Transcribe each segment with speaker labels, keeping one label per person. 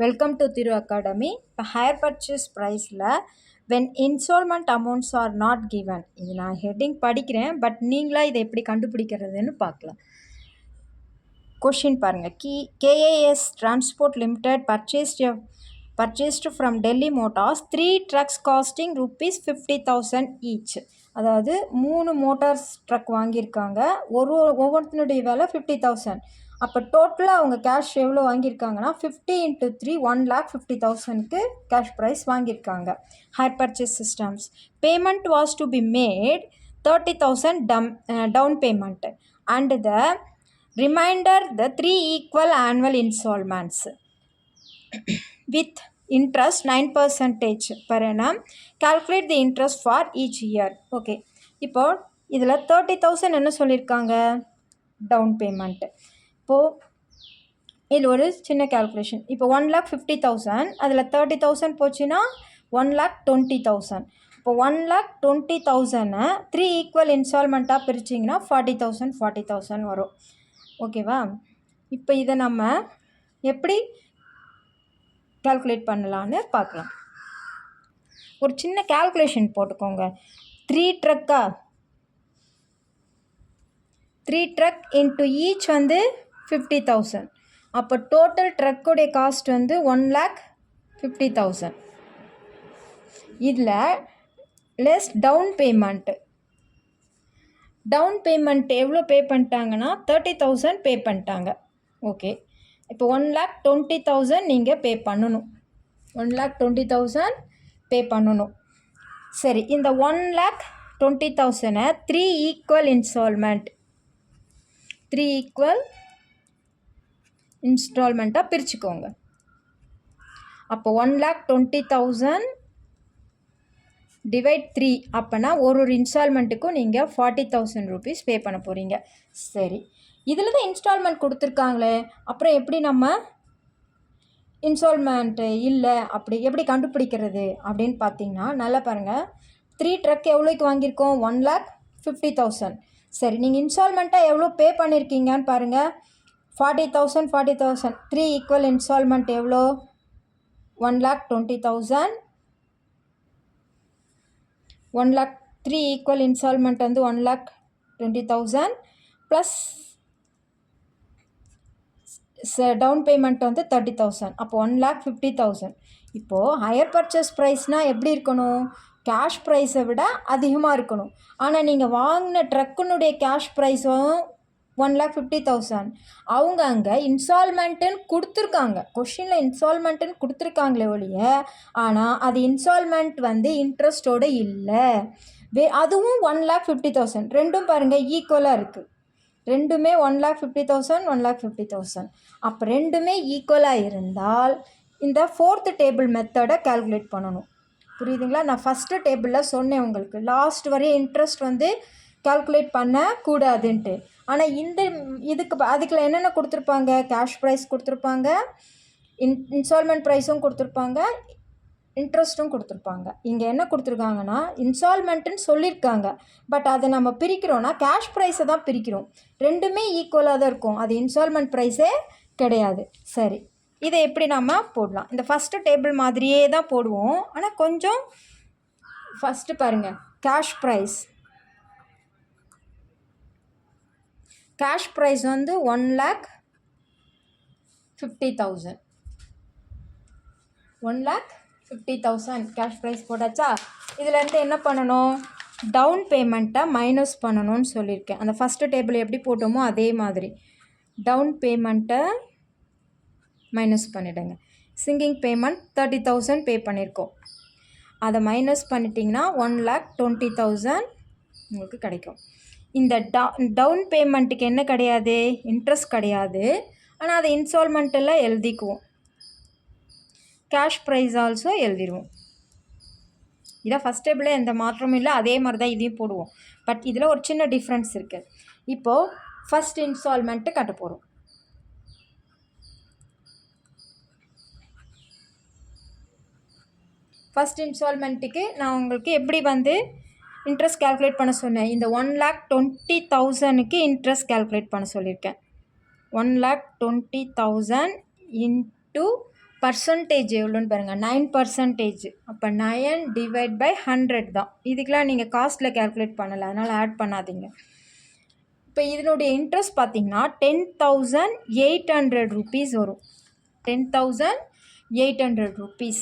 Speaker 1: Welcome to Thiru academy. இப்போ hire purchase ப்ரைஸில் when instalment amounts are not given, இது நான் ஹெட்டிங் படிக்கிறேன், பட் நீங்களாக இதை எப்படி கண்டுபிடிக்கிறதுன்னு பார்க்கலாம். கொஷின் பாருங்கள். KAS transport limited purchased from Delhi Motors 3 trucks costing ₹50,000 each. அதாவது 3 மோட்டார்ஸ் ட்ரக் வாங்கியிருக்காங்க. ஒவ்வொருத்தனுடைய விலை 50,000. அப்போ டோட்டலாக அவங்க கேஷ் எவ்வளோ வாங்கியிருக்காங்கன்னா 50 × 3 1,50,000க்கு கேஷ் ப்ரைஸ் வாங்கியிருக்காங்க. Hire purchase systems payment was to be made 30,000 down payment and the remainder the 3 equal annual installments with interest 9% per annum. Calculate the interest for each year. Okay, இப்போ இதில் 30,000 என்ன சொல்லியிருக்காங்க? Down payment. இப்போது இதில் ஒரு சின்ன calculation. இப்போ 1,50,000 அதில் 30,000 போச்சுன்னா 1,20,000. இப்போ 1,20,000 3 ஈக்குவல் இன்ஸ்டால்மெண்ட்டாக பிரிச்சிங்கன்னா 40,000 வரும். ஓகேவா? இப்போ இதை நம்ம எப்படி கால்குலேட் பண்ணலான்னு பார்க்கலாம். ஒரு சின்ன கால்குலேஷன் போட்டுக்கோங்க. 3 ட்ரக் இன்ட்டு ஈச் வந்து 50,000. அப்போ டோட்டல் ட்ரக்குடைய காஸ்ட் வந்து 1,50,000. இதில் லெஸ் டவுன் பேமெண்ட் எவ்வளோ பே பண்ணிட்டாங்கன்னா 30,000 பே பண்ணிட்டாங்க. ஓகே, இப்போ 1,20,000 நீங்கள் பே பண்ணணும். 1,20,000 பே பண்ணணும். சரி, இந்த 1,20,000 3 ஈக்குவல் இன்ஸ்டால்மெண்ட்டாக பிரிச்சுக்கோங்க. அப்போ 1,20,000 டிவைட் 3 அப்போனா ஒரு இன்ஸ்டால்மெண்ட்டுக்கும் நீங்கள் 40,000 rupees பே பண்ண போகிறீங்க. சரி, இதில் தான் இன்ஸ்டால்மெண்ட் கொடுத்துருக்காங்களே, அப்புறம் எப்படி நம்ம இன்ஸ்டால்மெண்ட்டு இல்லை அப்படி எப்படி கண்டுபிடிக்கிறது அப்படின்னு பார்த்தீங்கன்னா, நல்லா பாருங்கள். 3 ட்ரக் எவ்வளோக்கு வாங்கியிருக்கோம்? 1,50,000. சரி, நீங்கள் இன்ஸ்டால்மெண்ட்டாக எவ்வளோ பே பண்ணியிருக்கீங்கன்னு பாருங்கள். 40,000 3 ஈக்குவல் இன்ஸ்டால்மெண்ட் எவ்வளோ? 1,20,000. 3 ஈக்குவல் இன்ஸ்டால்மெண்ட் வந்து 1,20,000 ப்ளஸ் டவுன் பேமெண்ட் வந்து 30,000. அப்போ 1,50,000. இப்போது ஹையர் பர்ச்சேஸ் ப்ரைஸ்னால் எப்படி இருக்கணும்? கேஷ் ப்ரைஸை விட அதிகமாக இருக்கணும். ஆனால் நீங்கள் வாங்கின ட்ரக்குனுடைய கேஷ் ப்ரைஸும் 1,50,000. அவங்க அங்கே இன்ஸ்டால்மெண்ட்டுன்னு கொடுத்துருக்காங்க. கொஷினில் இன்ஸ்டால்மெண்ட்டுன்னு கொடுத்துருக்காங்களே ஒழிய, ஆனால் அது இன்ஸ்டால்மெண்ட் வந்து இன்ட்ரெஸ்ட்டோடு இல்லை. அதுவும் 1,50,000. ரெண்டும் பாருங்கள் ஈக்குவலாக இருக்குது. ரெண்டுமே 1,50,000 1,50,000. அப்போ ரெண்டுமே ஈக்குவலாக இருந்தால் இந்த 4th டேபிள் மெத்தடை கால்குலேட் பண்ணணும். புரியுதுங்களா? நான் ஃபஸ்ட்டு டேபிளில் சொன்னேன் உங்களுக்கு, லாஸ்ட் வரையும் இன்ட்ரெஸ்ட் வந்து கால்குலேட் பண்ணக்கூடாதுன்ட்டு. ஆனால் அதுக்குள்ள என்னென்ன கொடுத்துருப்பாங்க? கேஷ் ப்ரைஸ் கொடுத்துருப்பாங்க, இன்ஸ்டால்மெண்ட் ப்ரைஸும் கொடுத்துருப்பாங்க, இன்ட்ரெஸ்ட்டும் கொடுத்துருப்பாங்க. இங்கே என்ன கொடுத்துருக்காங்கன்னா இன்ஸ்டால்மெண்ட்டுன்னு சொல்லியிருக்காங்க, பட் அதை நம்ம பிரிக்கிறோன்னா கேஷ் ப்ரைஸை தான் பிரிக்கிறோம். ரெண்டுமே ஈக்குவலாக தான் இருக்கும். அது இன்ஸ்டால்மெண்ட் ப்ரைஸே கிடையாது. சரி, இதை எப்படி நம்ம போடலாம்? இந்த ஃபஸ்ட்டு டேபிள் மாதிரியே தான் போடுவோம். ஆனால் கொஞ்சம் ஃபஸ்ட்டு பாருங்கள். கேஷ் ப்ரைஸ் வந்து 1,50,000. 1,50,000 கேஷ் ப்ரைஸ் போட்டாச்சா? இதிலேருந்து என்ன பண்ணணும்? டவுன் பேமெண்ட்டை மைனஸ் பண்ணணும்னு சொல்லியிருக்கேன். அந்த ஃபஸ்ட்டு டேபிள் எப்படி போட்டோமோ அதே மாதிரி டவுன் பேமெண்ட்டை மைனஸ் பண்ணிவிடுங்க. சிங்கிங் பேமெண்ட் 30,000 பே பண்ணியிருக்கோம். அதை மைனஸ் பண்ணிட்டிங்கன்னா 1,20,000 உங்களுக்கு கிடைக்கும். இந்த டவுன் பேமெண்ட்டுக்கு என்ன கிடையாது? இன்ட்ரெஸ்ட் கிடையாது. ஆனால் அதை இன்ஸ்டால்மெண்ட்டில் எழுதிக்குவோம். கேஷ் ப்ரைஸ் ஆல்சோ எழுதிடுவோம். இதான் ஃபஸ்ட் டேபிளில் எந்த மாற்றமும் இல்லை, அதே மாதிரி தான் இதையும் போடுவோம். பட் இதில் ஒரு சின்ன டிஃப்ரென்ஸ் இருக்குது. இப்போது ஃபஸ்ட் இன்ஸ்டால்மெண்ட்டு கட்ட போகிறோம். ஃபஸ்ட் இன்ஸ்டால்மெண்ட்டுக்கு நான் உங்களுக்கு எப்படி வந்து இன்ட்ரெஸ்ட் கால்குலேட் பண்ண சொன்னேன்? இந்த 1,20,000க்கு இன்ட்ரெஸ்ட் கால்குலேட் பண்ண சொல்லியிருக்கேன். 1,20,000 இன்ட்டு பர்சன்டேஜ் எவ்வளோன்னு பாருங்கள், 9%. அப்போ 9 டிவைட் பை 100 தான். இதுக்கெலாம் நீங்கள் காஸ்ட்டில் கேல்குலேட் பண்ணலை, அதனால் ஆட் பண்ணாதீங்க. இப்போ இதனுடைய இன்ட்ரெஸ்ட் பார்த்தீங்கன்னா 10,800 rupees வரும். 10,800 rupees.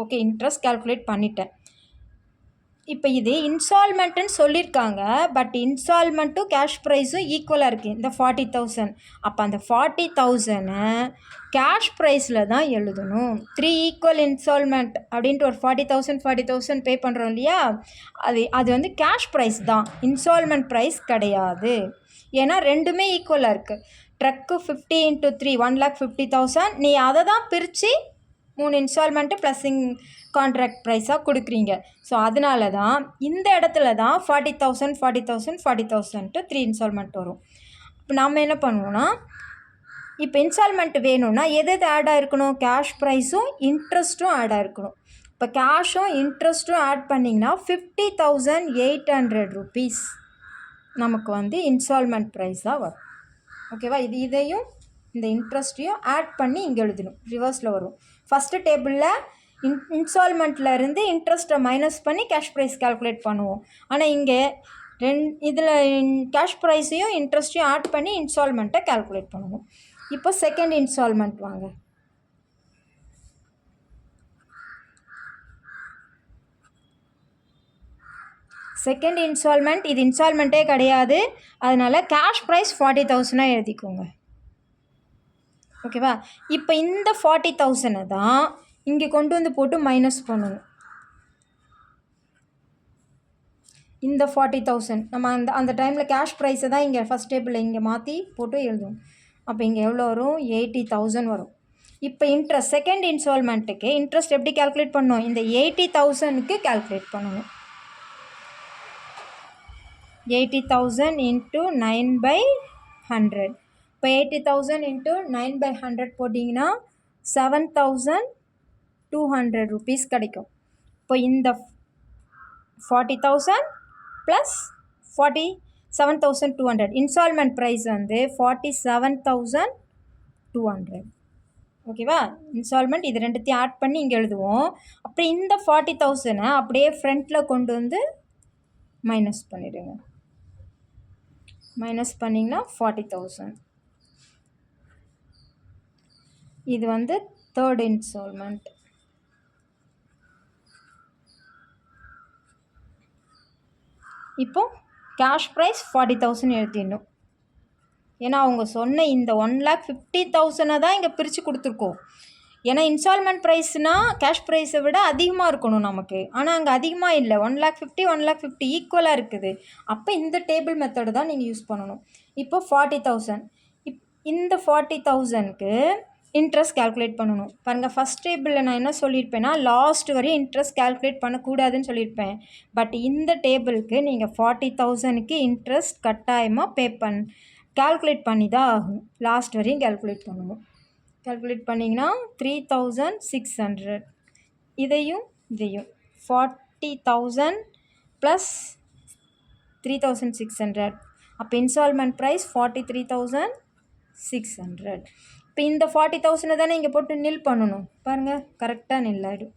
Speaker 1: ஓகே, இன்ட்ரெஸ்ட் கேல்குலேட் பண்ணிட்டேன். இப்போ இது இன்ஸ்டால்மெண்ட்டுன்னு சொல்லியிருக்காங்க, பட் இன்ஸ்டால்மெண்ட்டும் கேஷ் ப்ரைஸும் ஈக்குவலாக இருக்குது, இந்த 40,000. அப்போ அந்த 40,000 கேஷ் ப்ரைஸில் தான் எழுதணும். 3 ஈக்குவல் இன்ஸ்டால்மெண்ட் அப்படின்ட்டு ஒரு 40,000 பே பண்ணுறோம் இல்லையா, அது வந்து கேஷ் ப்ரைஸ் தான், இன்ஸ்டால்மெண்ட் ப்ரைஸ் கிடையாது. ஏன்னா ரெண்டுமே ஈக்குவலாக இருக்குது. ட்ரக்கு 50 × 3 1,50,000. நீ அதை தான் பிரித்து 3 இன்ஸ்டால்மெண்ட்டு ப்ளஸ் கான்ட்ராக்ட் ப்ரைஸாக கொடுக்குறீங்க. ஸோ அதனால தான் இந்த இடத்துல தான் 40,000 3 இன்ஸ்டால்மெண்ட் வரும். இப்போ நம்ம என்ன பண்ணுவோன்னா, இப்போ இன்ஸ்டால்மெண்ட் வேணும்னா எது ஆட் ஆகிருக்கணும், கேஷ் ப்ரைஸும் இன்ட்ரெஸ்ட்டும் ஆட் ஆகிருக்கணும். இப்போ கேஷும் இன்ட்ரெஸ்ட்டும் ஆட் பண்ணிங்கன்னா 50,800 rupees நமக்கு வந்து இன்ஸ்டால்மெண்ட் ப்ரைஸாக வரும். ஓகேவா, இதையும் இந்த இன்ட்ரெஸ்ட்டையும் ஆட் பண்ணி இங்கே எழுதணும், ரிவர்ஸில் வரும். ஃபஸ்ட்டு டேபிளில் இன்ஸ்டால்மெண்ட்டில் இருந்து இன்ட்ரெஸ்ட்டை மைனஸ் பண்ணி கேஷ் ப்ரைஸ் கால்குலேட் பண்ணுவோம். ஆனால் இங்கே இதில் கேஷ் ப்ரைஸையும் இன்ட்ரெஸ்ட்டையும் ஆட் பண்ணி இன்ஸ்டால்மெண்ட்டை கால்குலேட் பண்ணுவோம். இப்போ செகண்ட் இன்ஸ்டால்மெண்ட் வாங்க. செகண்ட் இன்ஸ்டால்மெண்ட், இது இன்ஸ்டால்மெண்ட்டே கிடையாது, அதனால் கேஷ் ப்ரைஸ் 40,000 எழுதிக்கோங்க. ஓகேவா, இப்போ இந்த 40,000 தான் இங்கே கொண்டு வந்து போட்டு மைனஸ் பண்ணணும். இந்த 40,000 நம்ம அந்த டைமில் கேஷ் ப்ரைஸை தான் இங்கே ஃபஸ்ட் டேபிளில் இங்கே மாற்றி போட்டு எழுதுவோம். அப்போ இங்கே எவ்வளோ வரும், 80,000 வரும். இப்போ இன்ட்ரெஸ்ட், செகண்ட் இன்ஸ்டால்மெண்ட்டுக்கு இன்ட்ரெஸ்ட் எப்படி கால்குலேட் பண்ணணும், இந்த 80,000க்கு கால்குலேட் பண்ணணும். 80,000 × 9/100. இப்போ 80,000 × 9/100 போட்டிங்கன்னா 7,200 rupees கிடைக்கும். இப்போ இந்த 40,000 ப்ளஸ் 47,200 இன்ஸ்டால்மெண்ட் ப்ரைஸ் வந்து 47,200. ஓகேவா, இன்ஸ்டால்மெண்ட் இது ரெண்டுத்தையும் ஆட் பண்ணி இங்கே எழுதுவோம். அப்புறம் இந்த 40,000 அப்படியே ஃப்ரண்ட்டில் கொண்டு வந்து மைனஸ் பண்ணிவிடுங்க. மைனஸ் பண்ணிங்கன்னா 40,000. இது வந்து தேர்ட் இன்ஸ்டால்மெண்ட். இப்போ கேஷ் ப்ரைஸ் 40,000 எழுதிடணும். ஏன்னா அவங்க சொன்ன இந்த 1,50,000 தான் இங்கே பிரித்து கொடுத்துருக்கோம். ஏன்னா இன்ஸ்டால்மெண்ட் ப்ரைஸ்னால் கேஷ் ப்ரைஸை விட அதிகமாக இருக்கணும் நமக்கு, ஆனால் அங்கே அதிகமாக இல்லை, 1,50,000 ஈக்குவலாக இருக்குது. அப்போ இந்த டேபிள் மெத்தடு தான் நீங்கள் யூஸ் பண்ணணும். இப்போ 40,000, இந்த 40,000க்கு இன்ட்ரெஸ்ட் கால்குலேட் பண்ணணும். பாருங்கள், ஃபஸ்ட் டேபிளில் நான் என்ன சொல்லியிருப்பேன்னா லாஸ்ட் வரையும் இன்ட்ரெஸ்ட் கால்குலேட் பண்ணக்கூடாதுன்னு சொல்லியிருப்பேன். பட் இந்த டேபிளுக்கு நீங்கள் 40,000க்கு இன்ட்ரெஸ்ட் கட்டாயமாக கால்குலேட் பண்ணி தான் ஆகணும். லாஸ்ட் வரையும் கால்குலேட் பண்ணணும். கால்குலேட் பண்ணிங்கன்னா 3,600. இதையும் 40,000 ப்ளஸ் 3,600. அப்போ இன்ஸ்டால்மெண்ட் ப்ரைஸ் 43,600. இப்போ இந்த 40,000 தானே இங்கே போட்டு நில் பண்ணணும். பாருங்கள், கரெக்டாக நில் ஆகிடும்.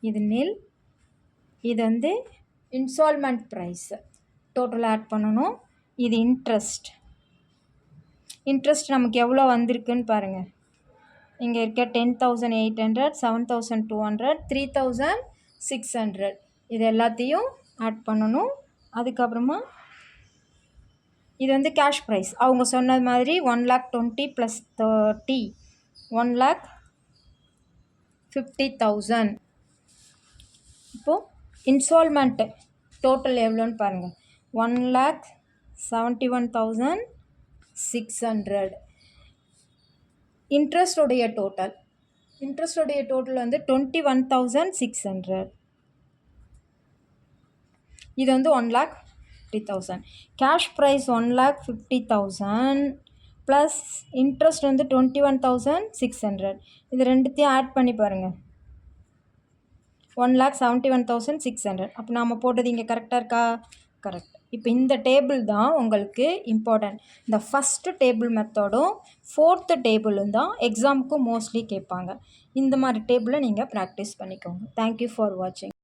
Speaker 1: இது நில், இது வந்து இன்ஸ்டால்மெண்ட் ப்ரைஸ் டோட்டல் ஆட் பண்ணணும். இது இன்ட்ரெஸ்ட் நமக்கு எவ்வளோ வந்திருக்குன்னு பாருங்கள். இங்கே இருக்க 10,800, 7,200, 3,600 இது எல்லாத்தையும் ஆட் பண்ணணும். அதுக்கப்புறமா இது வந்து கேஷ் ப்ரைஸ் அவங்க சொன்னது மாதிரி 1,20,000 + 30 1,50,000. இப்போது இன்ஸ்டால்மெண்ட்டு டோட்டல் எவ்வளோன்னு பாருங்கள், 1,71,600. இன்ட்ரெஸ்டோடைய டோட்டல் வந்து 21,600. இது வந்து 1,50,000. கேஷ் ப்ரைஸ் 1,50,000 ப்ளஸ் இன்ட்ரெஸ்ட் வந்து 21,600. இது ரெண்டுத்தையும் ஆட் பண்ணி பாருங்கள், 1,71,600. அப்போ நாம் போட்டது இங்கே கரெக்டாக இருக்கா? கரெக்ட். இப்போ இந்த டேபிள் தான் உங்களுக்கு இம்பார்ட்டன்ட். இந்த ஃபஸ்ட்டு டேபிள் மெத்தடும் 4th டேபிளும் தான் எக்ஸாமுக்கு மோஸ்ட்லி கேட்பாங்க. இந்த மாதிரி டேபிளை நீங்கள் ப்ராக்டிஸ் பண்ணிக்கோங்க. தேங்க்யூ ஃபார் வாட்சிங்.